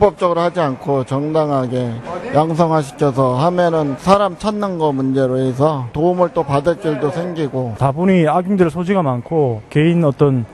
불법적으로 하지 않고 정당하게 양성화시켜서 하면은 사람 찾는 거 문제로 해서 도움을 또 받을 길도 생기고. 다분히 악용될 소지가 많고 개인 어떤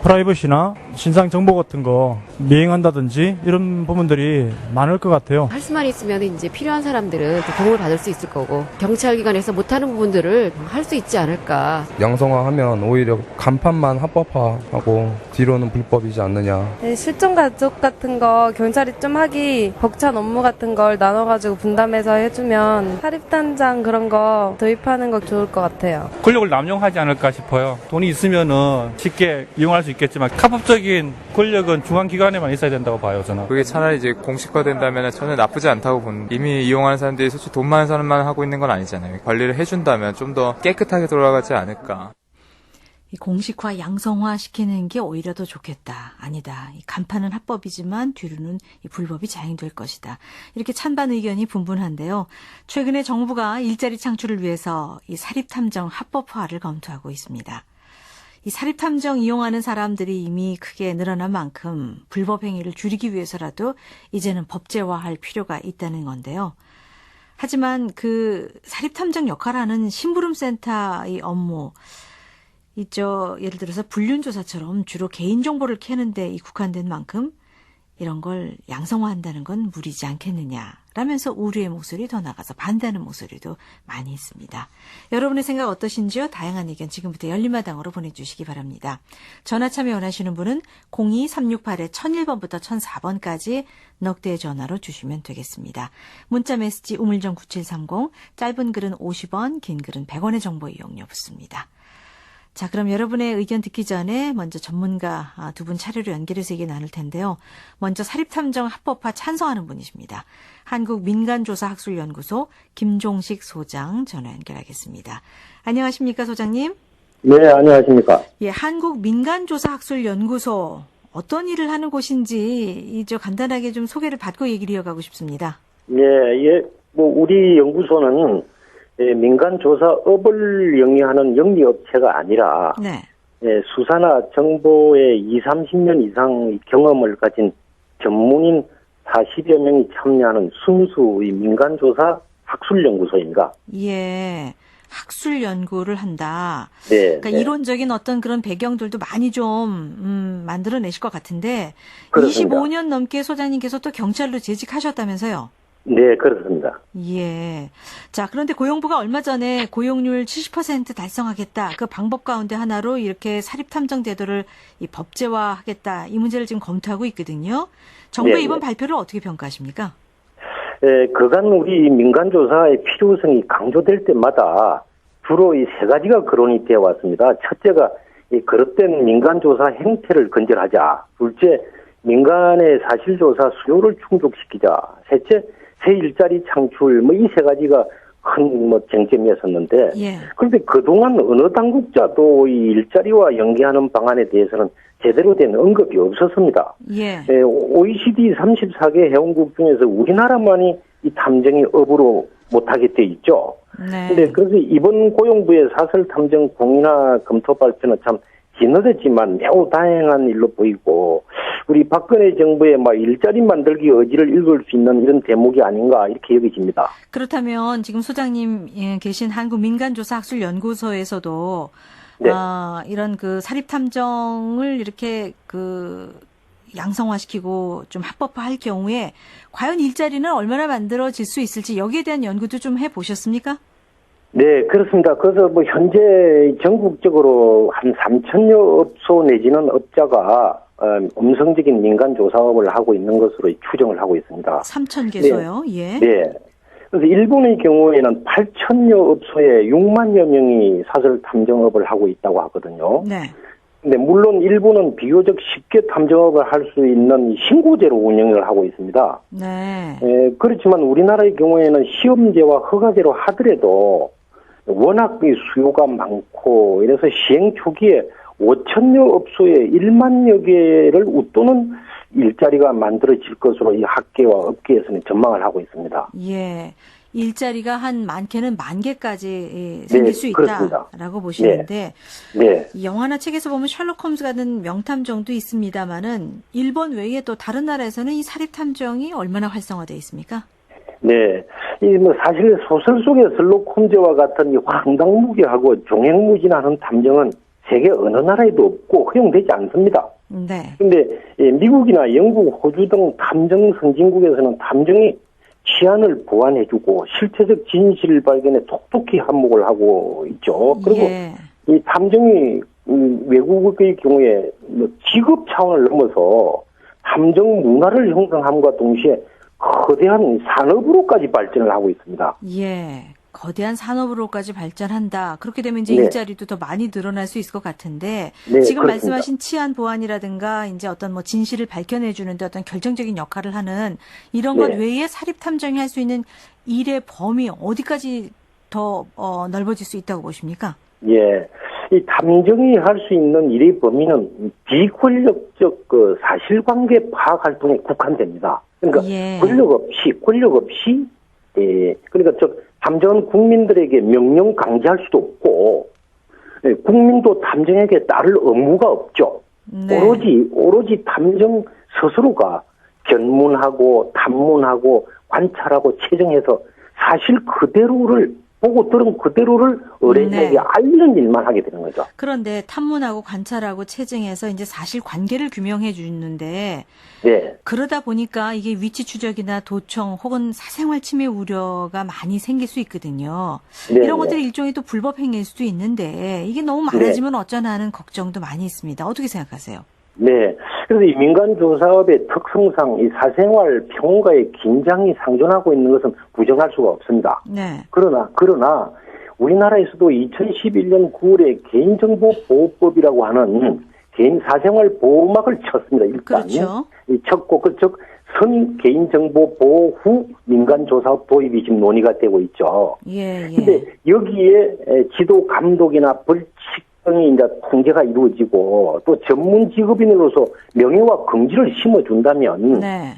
프라이버시나 신상 정보 같은 거 미행한다든지 이런 부분들이 많을 것 같아요. 할 수만 있으면 이제 필요한 사람들은 도움을 받을 수 있을 거고 경찰기관에서 못하는 부분들을 할 수 있지 않을까. 양성화하면 오히려 간판만 합법화하고 뒤로는 불법이지 않느냐. 네, 실종 가족 같은 거 경찰이 좀 하기 벅찬 업무 같은 걸 나눠가지고 분담해서 해주면 사립단장 그런 거 도입하는 거 좋을 것 같아요. 권력을 남용하지 않을까 싶어요. 돈이 있으면은 쉽게 이용할 수 있겠지만 합법적인 권력은 중앙기관에만 있어야 된다고 봐요, 저는. 그게 차라리 이제 공식화된다면 저는 나쁘지 않다고 본. 이미 이용하는 사람들이 솔직히 돈 많은 사람만 하고 있는 건 아니잖아요. 관리를 해준다면 좀 더 깨끗하게 돌아가지 않을까. 이 공식화, 양성화 시키는 게 오히려 더 좋겠다. 아니다. 이 간판은 합법이지만 뒤로는 이 불법이 자행될 것이다. 이렇게 찬반 의견이 분분한데요. 최근에 정부가 일자리 창출을 위해서 이 사립탐정 합법화를 검토하고 있습니다. 이 사립탐정 이용하는 사람들이 이미 크게 늘어난 만큼 불법 행위를 줄이기 위해서라도 이제는 법제화할 필요가 있다는 건데요. 하지만 그 사립탐정 역할하는 심부름센터의 업무, 예를 들어서 불륜조사처럼 주로 개인정보를 캐는데 국한된 만큼 이런 걸 양성화한다는 건 무리지 않겠느냐라면서 우려의 목소리 더 나가서 반대하는 목소리도 많이 있습니다. 여러분의 생각 어떠신지요? 다양한 의견 지금부터 열린마당으로 보내주시기 바랍니다. 전화 참여 원하시는 분은 02368-1001번부터 1004번까지 넉대의 전화로 주시면 되겠습니다. 문자 메시지 우물정 9730, 짧은 글은 50원, 긴 글은 100원의 정보 이용료 붙습니다. 자, 그럼 여러분의 의견 듣기 전에 먼저 전문가 두 분 차례로 연결해서 얘기 나눌 텐데요. 먼저 사립탐정 합법화 찬성하는 분이십니다. 한국민간조사학술연구소 김종식 소장 전화 연결하겠습니다. 안녕하십니까, 소장님? 네, 안녕하십니까? 예, 한국민간조사학술연구소 어떤 일을 하는 곳인지 간단하게 좀 소개를 받고 얘기를 이어가고 싶습니다. 네, 우리 연구소는 민간조사업을 영위하는 영리업체가 아니라 네. 수사나 정보에 20-30년 이상 경험을 가진 전문인 40여 명이 참여하는 순수의 민간조사 학술연구소입니다. 예, 학술 연구를 한다. 네. 그러니까 네. 이론적인 어떤 그런 배경들도 많이 좀 만들어내실 것 같은데 그렇습니다. 25년 넘게 소장님께서 또 경찰로 재직하셨다면서요? 네, 그렇습니다. 예. 자, 그런데 고용부가 얼마 전에 고용률 70% 달성하겠다. 그 방법 가운데 하나로 이렇게 사립탐정 제도를 법제화하겠다. 이 문제를 지금 검토하고 있거든요. 정부의 네, 이번 네. 발표를 어떻게 평가하십니까? 그간 우리 민간조사의 필요성이 강조될 때마다 주로 이 세 가지가 거론이 되어 왔습니다. 첫째가 이 거듭된 민간조사 행태를 근절하자. 둘째, 민간의 사실조사 수요를 충족시키자. 셋째, 새 일자리 창출, 이 세 가지가 큰 쟁점이었었는데, 예. 그런데 그동안 어느 당국자도 이 일자리와 연계하는 방안에 대해서는 제대로 된 언급이 없었습니다. 예. OECD 34개 회원국 중에서 우리나라만이 이 탐정이 업으로 못하게 돼 있죠. 네. 근데 그래서 이번 고용부의 사설 탐정 공인화 검토 발표는 참 지나쳤지만 매우 다행한 일로 보이고, 우리 박근혜 정부의 일자리 만들기 의지를 읽을 수 있는 이런 대목이 아닌가 이렇게 여겨집니다. 그렇다면 지금 소장님 계신 한국민간조사학술연구소에서도 네. 이런 그 사립탐정을 이렇게 양성화시키고 좀 합법화할 경우에 과연 일자리는 얼마나 만들어질 수 있을지 여기에 대한 연구도 좀 해보셨습니까? 네, 그렇습니다. 그래서 현재 전국적으로 한 3,000여 업소 내지는 업자가 음성적인 민간조사업을 하고 있는 것으로 추정을 하고 있습니다. 3,000개소요? 네. 예. 네. 그래서 일본의 경우에는 8,000여 업소에 6만여 명이 사설 탐정업을 하고 있다고 하거든요. 네. 근데 물론 일본은 비교적 쉽게 탐정업을 할 수 있는 신고제로 운영을 하고 있습니다. 네. 그렇지만 우리나라의 경우에는 시험제와 허가제로 하더라도 워낙 수요가 많고 이래서 시행 초기에 5,000여 업소에 1만여 개를 웃도는 일자리가 만들어질 것으로 이 학계와 업계에서는 전망을 하고 있습니다. 예. 일자리가 한 많게는 10,000개까지 생길 수 그렇습니다. 있다라고 보시는데 네. 이 영화나 책에서 보면 셜록 홈즈 같은 명탐정도 있습니다만은 일본 외에 또 다른 나라에서는 이 사립탐정이 얼마나 활성화되어 있습니까? 네. 사실 소설 속의 셜록 홈즈와 같은 이 황당무계하고 종횡무진하는 탐정은 세계 어느 나라에도 없고 허용되지 않습니다. 네. 근데 미국이나 영국, 호주 등 탐정 선진국에서는 탐정이 치안을 보완해주고 실체적 진실을 발견해 톡톡히 한몫을 하고 있죠. 그리고 이 탐정이 외국의 경우에 직업 차원을 넘어서 탐정 문화를 형성함과 동시에 거대한 산업으로까지 발전을 하고 있습니다. 예. 거대한 산업으로까지 발전한다. 그렇게 되면 이제 네. 일자리도 더 많이 늘어날 수 있을 것 같은데 네, 지금 그렇습니다. 말씀하신 치안 보안이라든가 이제 어떤 뭐 진실을 밝혀내 주는데 어떤 결정적인 역할을 하는 이런 것 네. 외에 사립 탐정이 할 수 있는 일의 범위 어디까지 더 넓어질 수 있다고 보십니까? 예. 이 탐정이 할 수 있는 일의 범위는 비권력적 사실관계 파악 활동에 국한됩니다. 그러니까 예. 권력 없이 그러니까 탐정은 국민들에게 명령 강제할 수도 없고 국민도 탐정에게 따를 의무가 없죠. 네. 오로지 탐정 스스로가 견문하고 탐문하고 관찰하고 채정해서 사실 그대로를 보고 들은 그대로를 의뢰인에게 네. 알리는 일만 하게 되는 거죠. 그런데 탐문하고 관찰하고 체증해서 이제 사실 관계를 규명해 주는데 네. 그러다 보니까 이게 위치 추적이나 도청 혹은 사생활 침해 우려가 많이 생길 수 있거든요. 네, 이런 네. 것들이 일종의 또 불법 행위일 수도 있는데 이게 너무 많아지면 어쩌나 하는 걱정도 많이 있습니다. 어떻게 생각하세요? 네. 그래서 이 민간조사업의 특성상 이 사생활 평가의 긴장이 상존하고 있는 것은 부정할 수가 없습니다. 네. 그러나 우리나라에서도 2011년 9월에 개인정보보호법이라고 하는 개인 사생활 보호막을 쳤습니다. 일단 그렇죠. 쳤고 즉 선 개인정보 보호 후 민간조사업 도입이 지금 논의가 되고 있죠. 예, 예. 근데 여기에 지도 감독이나 벌칙 등이 이제 통제가 이루어지고 또 전문 직업인으로서 명예와 긍지를 심어준다면 네.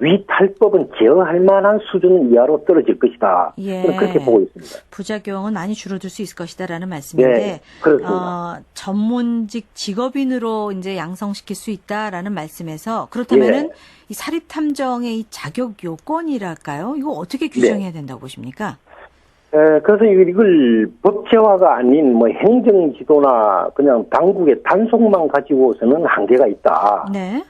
위탈법은 제어할 만한 수준 이하로 떨어질 것이다. 예. 저는 그렇게 보고 있습니다. 부작용은 많이 줄어들 수 있을 것이다라는 말씀인데, 네, 그렇습니다. 전문직 직업인으로 이제 양성시킬 수 있다라는 말씀에서 그렇다면은 예. 이 사립 탐정의 이 자격 요건이랄까요? 이거 어떻게 규정해야 된다고 보십니까? 그래서 이걸 법제화가 아닌 뭐 행정지도나 그냥 당국의 단속만 가지고서는 한계가 있다. 네.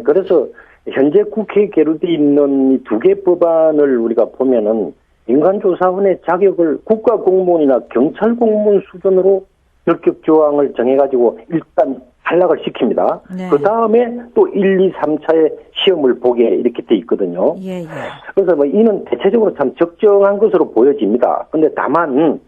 그래서 현재 국회에 계류되어 있는 이 두 개 법안을 우리가 보면은 민간조사원의 자격을 국가공무원이나 경찰공무원 수준으로 결격 조항을 정해가지고 일단 탈락을 시킵니다. 네. 그 다음에 또 1, 2, 3차의 시험을 보게 이렇게 돼 있거든요. 예, 예. 그래서 뭐 이는 대체적으로 참 적정한 것으로 보여집니다. 근데 다만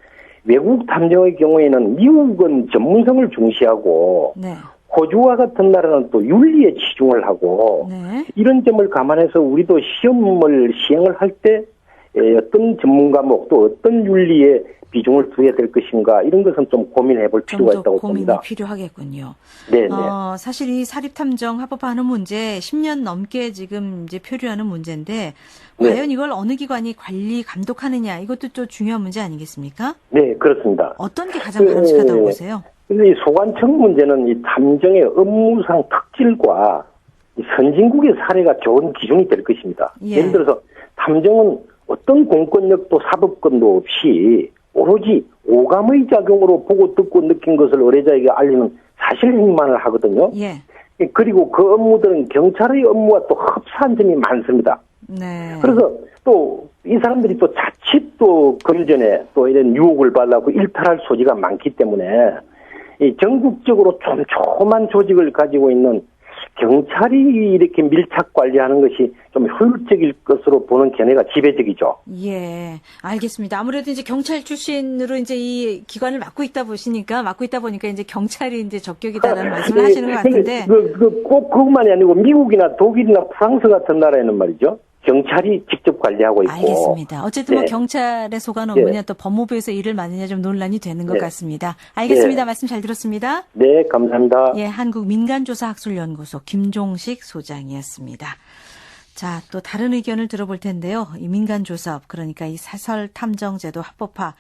외국 탐정의 경우에는 미국은 전문성을 중시하고 네. 호주와 같은 나라는 또 윤리에 치중을 하고 네. 이런 점을 감안해서 우리도 시험을 시행을 할 때 어떤 전문 과목 또 어떤 윤리에 비중을 두어야 될 것인가 이런 것은 좀 고민해 볼 필요가 좀 더 있다고 고민이 봅니다. 필요하겠군요. 네, 네. 사실 이 사립탐정 합법화하는 문제 10년 넘게 지금 이제 표류하는 문제인데 네. 과연 이걸 어느 기관이 관리 감독하느냐 이것도 또 중요한 문제 아니겠습니까? 네, 그렇습니다. 어떤 게 가장 바람직하다고 보세요? 근데 이 소관청 문제는 이 탐정의 업무상 특질과 이 선진국의 사례가 좋은 기준이 될 것입니다. 예. 예를 들어서 탐정은 어떤 공권력도 사법권도 없이 오로지 오감의 작용으로 보고 듣고 느낀 것을 의뢰자에게 알리는 사실 행위만을 하거든요. 예. 그리고 그 업무들은 경찰의 업무와 또 흡사한 점이 많습니다. 네. 그래서 또 이 사람들이 또 자칫 또 금전에 또 이런 유혹을 받고 일탈할 소지가 많기 때문에 이 전국적으로 좀 조그만 조직을 가지고 있는 경찰이 이렇게 밀착 관리하는 것이 좀 효율적일 것으로 보는 견해가 지배적이죠. 예, 알겠습니다. 아무래도 이제 경찰 출신으로 이제 이 기관을 맡고 있다 보니까 이제 경찰이 이제 적격이다라는 말씀을 하시는 것 같은데. 꼭 그것만이 아니고 미국이나 독일이나 프랑스 같은 나라에는 말이죠. 경찰이 직접 관리하고 있고. 알겠습니다. 어쨌든 뭐 네. 경찰의 소관 업무냐 네. 또 법무부에서 일을 맡느냐 좀 논란이 되는 것 네. 같습니다. 알겠습니다. 네. 말씀 잘 들었습니다. 네, 감사합니다. 예, 한국민간조사학술연구소 김종식 소장이었습니다. 자, 또 다른 의견을 들어볼 텐데요. 이 민간조사업, 그러니까 이 사설탐정제도 합법화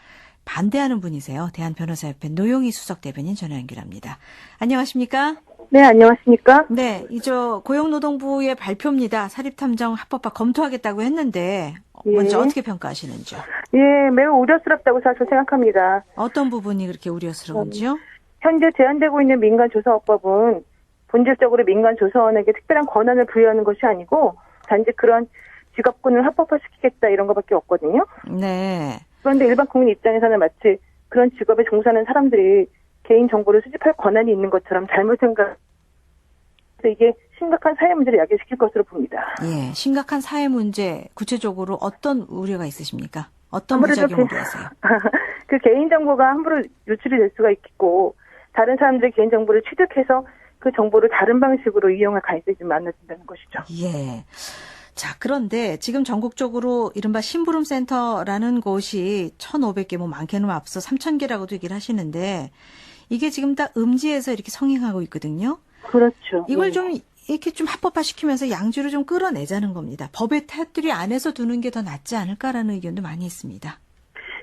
반대하는 분이세요. 대한변호사협회 노영희 수석대변인 전화 연결합니다. 안녕하십니까? 네, 안녕하십니까? 네, 이저 고용노동부의 발표입니다. 사립탐정 합법화 검토하겠다고 했는데 먼저 어떻게 평가하시는지요? 예, 매우 우려스럽다고 사실 생각합니다. 어떤 부분이 그렇게 우려스러운지요? 현재 제한되고 있는 민간조사업법은 본질적으로 민간조사원에게 특별한 권한을 부여하는 것이 아니고 단지 그런 직업군을 합법화시키겠다 이런 것밖에 없거든요. 네. 그런데 일반 국민 입장에서는 마치 그런 직업에 종사하는 사람들이 개인정보를 수집할 권한이 있는 것처럼 잘못 생각해서 이게 심각한 사회 문제를 야기시킬 것으로 봅니다. 예, 심각한 사회 문제 구체적으로 어떤 우려가 있으십니까? 어떤 아무래도 부작용 우려하세요? 그 개인정보가 함부로 유출이 될 수가 있고 다른 사람들의 개인정보를 취득해서 그 정보를 다른 방식으로 이용할 가능성이 좀 많아진다는 것이죠. 예. 자, 그런데 지금 전국적으로 이른바 심부름센터라는 곳이 1,500개, 뭐 많게는 앞서 3,000개라고도 얘기를 하시는데 이게 지금 다 음지에서 이렇게 성행하고 있거든요. 그렇죠. 이걸 좀 이렇게 좀 합법화시키면서 양지로 좀 끌어내자는 겁니다. 법의 테두리 안에서 두는 게 더 낫지 않을까라는 의견도 많이 있습니다.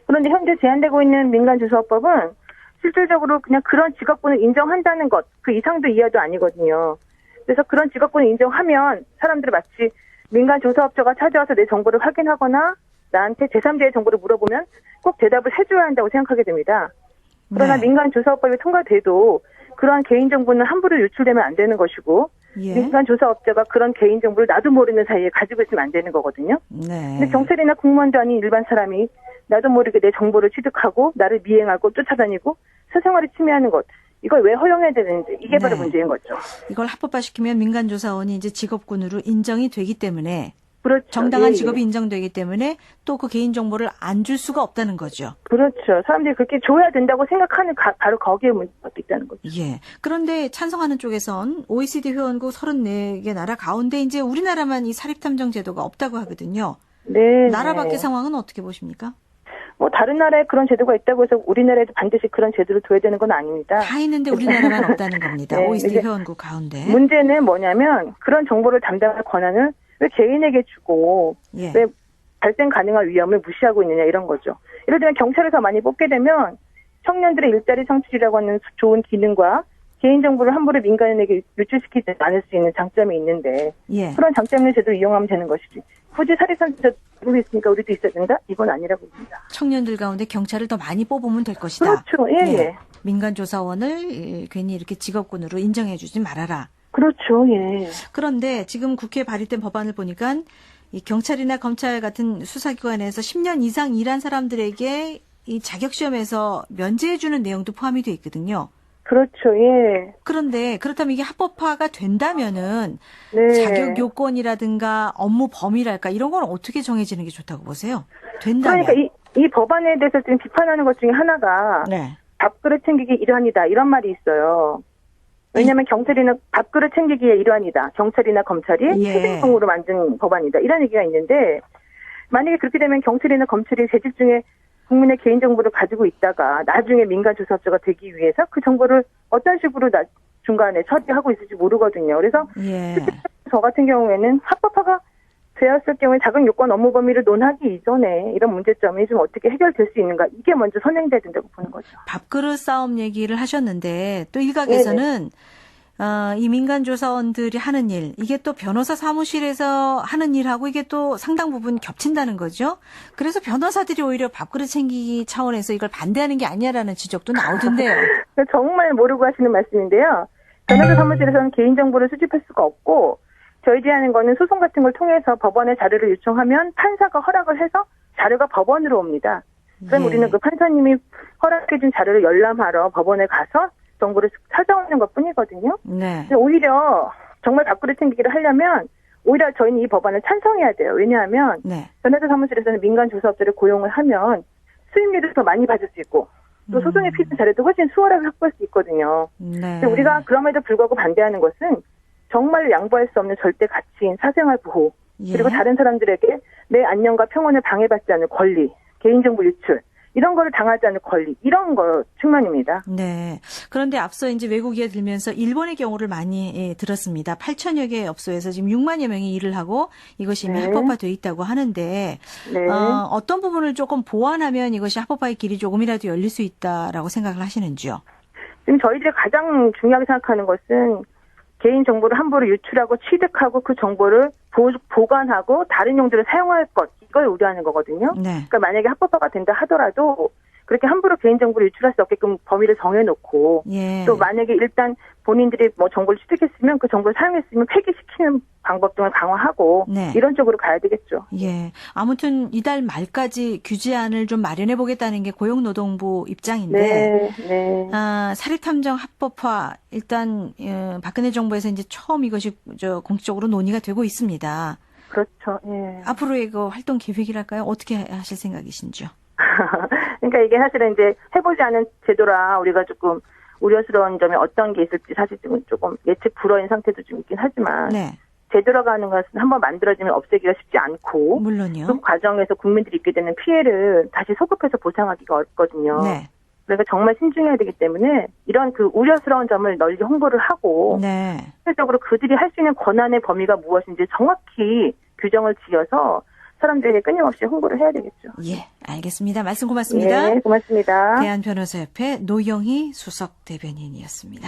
그런데 현재 제한되고 있는 민간조사업법은 실질적으로 그냥 그런 직업군을 인정한다는 것, 그 이상도 이하도 아니거든요. 그래서 그런 직업군을 인정하면 사람들이 마치 민간조사업자가 찾아와서 내 정보를 확인하거나 나한테 제3자의 정보를 물어보면 꼭 대답을 해줘야 한다고 생각하게 됩니다. 그러나 네. 민간조사업법이 통과돼도 그러한 개인정보는 함부로 유출되면 안 되는 것이고 예. 민간조사업자가 그런 개인정보를 나도 모르는 사이에 가지고 있으면 안 되는 거거든요. 네. 근데 경찰이나 공무원도 아닌 일반 사람이 나도 모르게 내 정보를 취득하고 나를 미행하고 쫓아다니고 사생활을 침해하는 것, 이걸 왜 허용해야 되는지 이게 바로 네. 문제인 거죠. 이걸 합법화시키면 민간조사원이 이제 직업군으로 인정이 되기 때문에 그렇죠. 정당한 예, 예. 직업이 인정되기 때문에 또 그 개인정보를 안 줄 수가 없다는 거죠. 그렇죠. 사람들이 그렇게 줘야 된다고 생각하는 바로 거기에 문제가 있다는 거죠. 예. 그런데 찬성하는 쪽에선 OECD 회원국 34개 나라 가운데 이제 우리나라만 이 사립탐정 제도가 없다고 하거든요. 네. 나라 네. 밖의 상황은 어떻게 보십니까? 뭐 다른 나라에 그런 제도가 있다고 해서 우리나라에도 반드시 그런 제도를 둬야 되는 건 아닙니다. 다 있는데 우리나라만 없다는 겁니다. 네, OECD 이제 회원국 가운데. 문제는 뭐냐면 그런 정보를 담당할 권한을 왜 개인에게 주고 예. 왜 발생 가능한 위험을 무시하고 있느냐 이런 거죠. 예를 들면 경찰을 더 많이 뽑게 되면 청년들의 일자리 창출이라고 하는 좋은 기능과 개인정보를 함부로 민간인에게 유출시키지 않을 수 있는 장점이 있는데 예. 그런 장점 있는 제도를 이용하면 되는 것이지. 굳이 사립탐정제도 있으니까 우리도 있어야 된다? 이건 아니라고 봅니다. 청년들 가운데 경찰을 더 많이 뽑으면 될 것이다. 그렇죠. 예, 예. 민간조사원을 괜히 이렇게 직업군으로 인정해주지 말아라. 그렇죠. 예. 그런데 지금 국회에 발의된 법안을 보니까 이 경찰이나 검찰 같은 수사기관에서 10년 이상 일한 사람들에게 이 자격시험에서 면제해주는 내용도 포함이 돼 있거든요. 그렇죠. 예. 그런데 그렇다면 이게 합법화가 된다면은 네. 자격 요건이라든가 업무 범위랄까 이런 건 어떻게 정해지는 게 좋다고 보세요? 된다면. 그러니까 이 법안에 대해서 지금 비판하는 것 중에 하나가 네. 밥그릇 챙기기 일환이다 이런 말이 있어요. 왜냐하면 경찰이나 밥그릇 챙기기의 일환이다. 경찰이나 검찰이 예. 초등성으로 만든 법안이다. 이런 얘기가 있는데 만약에 그렇게 되면 경찰이나 검찰이 재직 중에 국민의 개인정보를 가지고 있다가 나중에 민간조사업자가 되기 위해서 그 정보를 어떤 식으로 중간에 처리하고 있을지 모르거든요. 그래서 예. 저 같은 경우에는 합법화가 되었을 경우에 자격 요건 업무 범위를 논하기 이전에 이런 문제점이 좀 어떻게 해결될 수 있는가 이게 먼저 선행돼야 된다고 보는 거죠. 밥그릇 싸움 얘기를 하셨는데 또 일각에서는 이 민간조사원들이 하는 일 이게 또 변호사 사무실에서 하는 일하고 이게 또 상당 부분 겹친다는 거죠. 그래서 변호사들이 오히려 밥그릇 챙기기 차원에서 이걸 반대하는 게 아니냐라는 지적도 나오던데요. 정말 모르고 하시는 말씀인데요. 변호사 사무실에서는 개인정보를 수집할 수가 없고 저희들이 하는 거는 소송 같은 걸 통해서 법원에 자료를 요청하면 판사가 허락을 해서 자료가 법원으로 옵니다. 그럼 예. 우리는 그 판사님이 허락해준 자료를 열람하러 법원에 가서 정보를 찾아오는 것 뿐이거든요. 네. 오히려 정말 밥그릇 챙기기를 하려면 오히려 저희는 이 법안을 찬성해야 돼요. 왜냐하면 네. 변호사 사무실에서는 민간 조사업자를 고용을 하면 수임료를 더 많이 받을 수 있고 또 소송에 필요한 자료도 훨씬 수월하게 확보할 수 있거든요. 네. 근데 우리가 그럼에도 불구하고 반대하는 것은 정말로 양보할 수 없는 절대 가치인 사생활 보호 예. 그리고 다른 사람들에게 내 안녕과 평온을 방해받지 않을 권리, 개인정보 유출 이런 거를 당하지 않을 권리, 이런 거 측면입니다. 네. 그런데 앞서 이제 외국 이야 들면서 일본의 경우를 많이 들었습니다. 8천여 개의 업소에서 지금 6만여 명이 일을 하고 이것이 이미 네. 합법화되어 있다고 하는데 네. 어떤 부분을 조금 보완하면 이것이 합법화의 길이 조금이라도 열릴 수 있다라고 생각을 하시는지요? 지금 저희들이 가장 중요하게 생각하는 것은 개인 정보를 함부로 유출하고 취득하고 그 정보를 보관하고 다른 용도로 사용할 것, 이걸 우려하는 거거든요. 네. 그러니까 만약에 합법화가 된다 하더라도 그렇게 함부로 개인 정보를 유출할 수 없게끔 범위를 정해놓고 예. 또 만약에 일단 본인들이 뭐 정보를 취득했으면 그 정보를 사용했으면 폐기시키는 방법 등을 강화하고 네. 이런 쪽으로 가야 되겠죠. 예. 아무튼 이달 말까지 규제안을 좀 마련해 보겠다는 게 고용노동부 입장인데 네, 네. 사립탐정 합법화 일단 박근혜 정부에서 이제 처음 이것이 공식적으로 논의가 되고 있습니다. 그렇죠. 예. 앞으로의 그 활동 계획이랄까요? 어떻게 하실 생각이신지요? 그러니까 이게 사실은 이제 해보지 않은 제도라 우리가 조금 우려스러운 점이 어떤 게 있을지 사실 조금 예측 불허인 상태도 좀 있긴 하지만 네. 제도라고 하는 것은 한번 만들어지면 없애기가 쉽지 않고 물론요. 그 과정에서 국민들이 입게 되는 피해를 다시 소급해서 보상하기가 어렵거든요. 네. 그러니까 정말 신중해야 되기 때문에 이런 그 우려스러운 점을 널리 홍보를 하고 네. 실질적으로 그들이 할 수 있는 권한의 범위가 무엇인지 정확히 규정을 지어서 사람들에게 끊임없이 홍보를 해야 되겠죠. 예, 알겠습니다. 말씀 고맙습니다. 네, 고맙습니다. 대한변호사협회 노영희 수석 대변인이었습니다.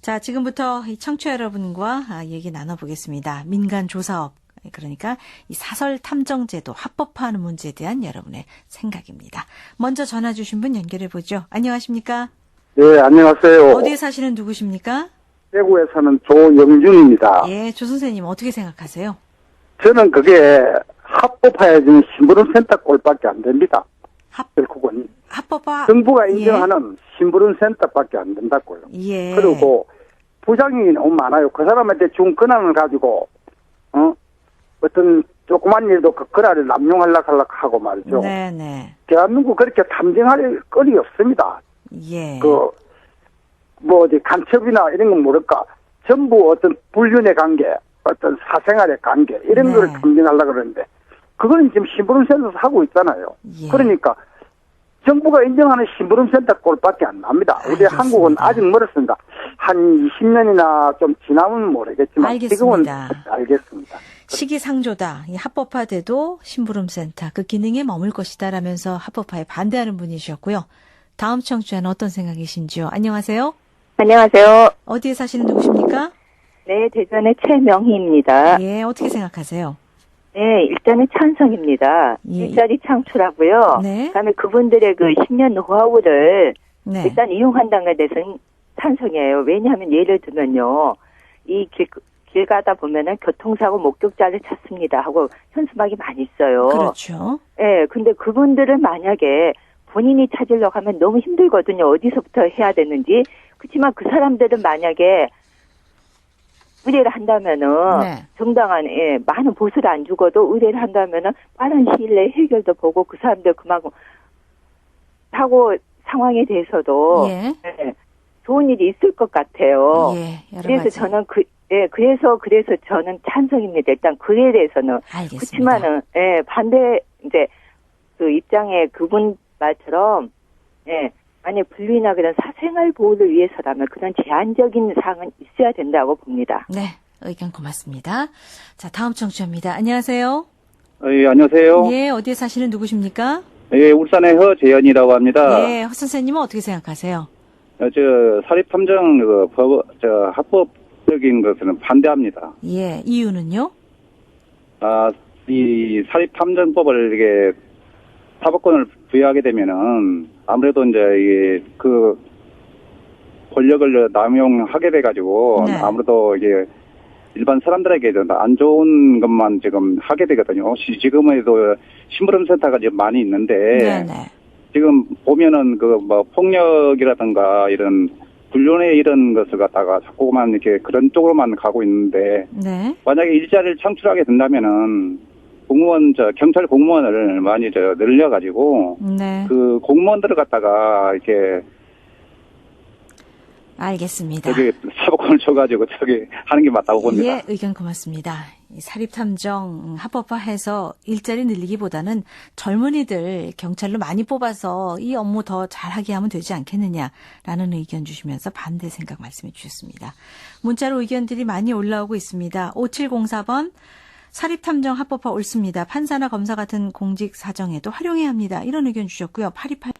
자, 지금부터 이 청취자 여러분과 얘기 나눠보겠습니다. 민간조사업, 그러니까 이 사설탐정제도 합법화하는 문제에 대한 여러분의 생각입니다. 먼저 전화 주신 분 연결해보죠. 안녕하십니까? 네, 안녕하세요. 어디에 사시는 누구십니까? 대구에 사는 조영준입니다. 예, 조 선생님 어떻게 생각하세요? 저는 그게 합법화해진 심부름센터 꼴밖에 안 됩니다. 결국은 합법화 정부가 인정하는 심부름센터밖에 안 된다고요. 예. 그리고 부장이 너무 많아요. 그 사람한테 준 권한을 가지고 어떤 조그만 일도 그 권한을 남용하려고 하고 말이죠. 네네. 대한민국 그렇게 탐정할 거리 없습니다. 예. 어디 간첩이나 이런 건 모를까. 전부 어떤 불륜의 관계, 어떤 사생활의 관계, 이런 네. 거를 탐정하려고 그러는데, 그거는 지금 심부름센터에서 하고 있잖아요. 예. 그러니까, 정부가 인정하는 심부름센터 꼴밖에 안 납니다. 우리 알겠습니다. 한국은 아직 멀었습니다. 한 20년이나 좀 지나면 모르겠지만, 알겠습니다. 지금은 알겠습니다. 시기상조다. 이 합법화돼도 심부름센터 그 기능에 머물 것이다라면서 합법화에 반대하는 분이셨고요. 다음 청취자는 어떤 생각이신지요? 안녕하세요. 안녕하세요. 어디에 사시는 누구십니까? 네, 대전의 최명희입니다. 예, 어떻게 생각하세요? 네, 일단은 찬성입니다. 예. 일자리 창출하고요. 네. 그다음에 그분들의 그 10년 노하우를 네. 일단 이용한다는 것에 대해서는 찬성이에요. 왜냐하면 예를 들면요. 이 길 가다 보면은 교통사고 목격자를 찾습니다 하고 현수막이 많이 있어요. 그렇죠. 예, 근데 그분들은 만약에 본인이 찾으려고 하면 너무 힘들거든요. 어디서부터 해야 되는지. 그렇지만 그 사람들은 만약에 의뢰를 한다면은 네. 정당한 많은 보수를 안 주고도 의뢰를 한다면은 빠른 시일 내에 해결도 보고 그 사람들 그만큼 사고 상황에 대해서도 예. 좋은 일이 있을 것 같아요. 예, 여러 그래서 가지. 저는 그래서 저는 찬성입니다. 일단 그에 대해서는. 알겠습니다. 그렇지만은 반대 이제 그 입장에 그분 말처럼 만약 불륜이나 그런 사생활 보호를 위해서라면 그런 제한적인 사항은 있어야 된다고 봅니다. 네, 의견 고맙습니다. 자, 다음 청취자입니다. 안녕하세요. 예, 안녕하세요. 예, 어디에 사시는 누구십니까? 예, 울산의 허재현이라고 합니다. 예, 허 선생님은 어떻게 생각하세요? 사립탐정 합법적인 것은 반대합니다. 예, 이유는요? 이 사립탐정법을 이게 사법권을 부여하게 되면은 아무래도 이제 이게 그 권력을 남용하게 돼가지고 네. 아무래도 이게 일반 사람들에게 안 좋은 것만 지금 하게 되거든요. 지금에도 심부름센터가 지금 많이 있는데 네네. 지금 보면은 폭력이라든가 이런 불륜의 이런 것을 갖다가 자꾸만 이렇게 그런 쪽으로만 가고 있는데 네. 만약에 일자리를 창출하게 된다면은 경찰 공무원을 많이 늘려가지고 네. 그 공무원들을 갖다가 이렇게 알겠습니다. 사법권을 줘가지고 하는 게 맞다고 봅니다. 예, 의견 고맙습니다. 이 사립탐정 합법화해서 일자리 늘리기보다는 젊은이들 경찰로 많이 뽑아서 이 업무 더 잘하게 하면 되지 않겠느냐라는 의견 주시면서 반대 생각 말씀해 주셨습니다. 문자로 의견들이 많이 올라오고 있습니다. 5704번 사립탐정 합법화 옳습니다. 판사나 검사 같은 공직 사정에도 활용해야 합니다. 이런 의견 주셨고요. 8288